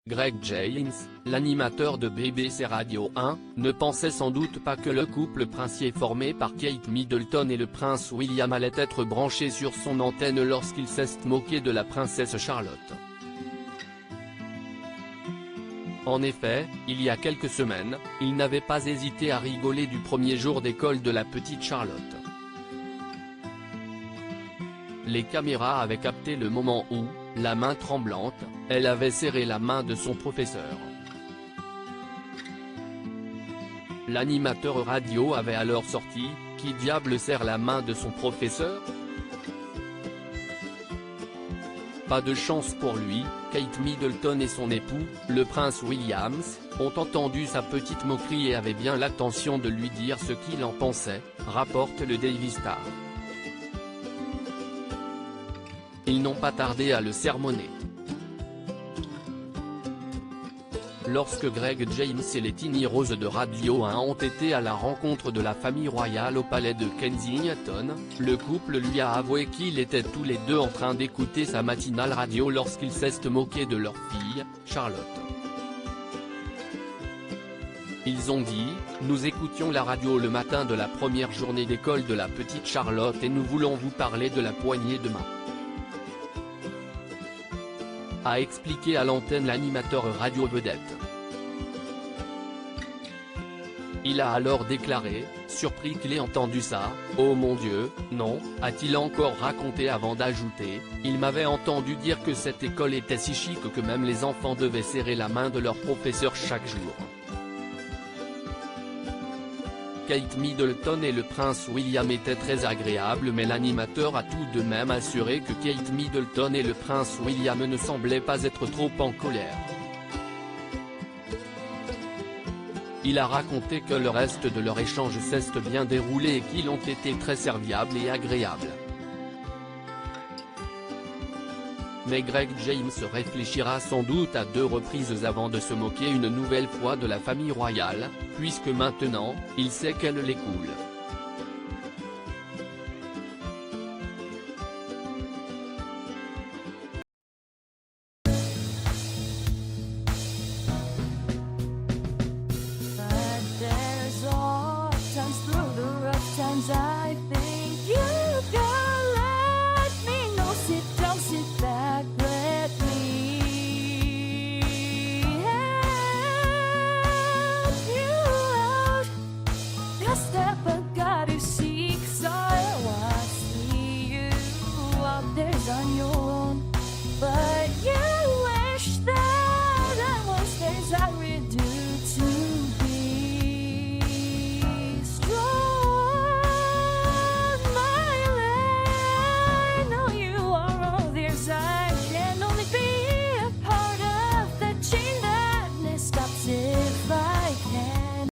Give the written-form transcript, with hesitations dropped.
Greg James, l'animateur de BBC Radio 1, ne pensait sans doute pas que le couple princier formé par Kate Middleton et le prince William allait être branché sur son antenne lorsqu'il s'est moqué de la princesse Charlotte. En effet, il y a quelques semaines, il n'avait pas hésité à rigoler du premier jour d'école de la petite Charlotte. Les caméras avaient capté le moment où, la main tremblante, elle avait serré la main de son professeur. L'animateur radio avait alors sorti « Qui diable serre la main de son professeur ?» Pas de chance pour lui, Kate Middleton et son époux, le prince Williams, ont entendu sa petite moquerie et avaient bien l'intention de lui dire ce qu'il en pensait, rapporte le Daily Star. Ils n'ont pas tardé à le sermonner. Lorsque Greg James et les Tiny Rose de Radio 1 ont été à la rencontre de la famille royale au palais de Kensington, le couple lui a avoué qu'ils étaient tous les deux en train d'écouter sa matinale radio lorsqu'ils s'est moqué de leur fille, Charlotte. Ils ont dit « Nous écoutions la radio le matin de la première journée d'école de la petite Charlotte et nous voulons vous parler de la poignée de main », a expliqué à l'antenne l'animateur radio vedette. Il a alors déclaré, surpris qu'il ait entendu ça, « Oh mon Dieu, non », a-t-il encore raconté avant d'ajouter, « Il m'avait entendu dire que cette école était si chic que même les enfants devaient serrer la main de leur professeur chaque jour ». Kate Middleton et le prince William étaient très agréables mais l'animateur a tout de même assuré que Kate Middleton et le prince William ne semblaient pas être trop en colère. Il a raconté que le reste de leur échange s'est bien déroulé et qu'ils ont été très serviables et agréables. Mais Greg James réfléchira sans doute à 2 reprises avant de se moquer une nouvelle fois de la famille royale, puisque maintenant, il sait qu'elle les coule. But there's all times through the rough times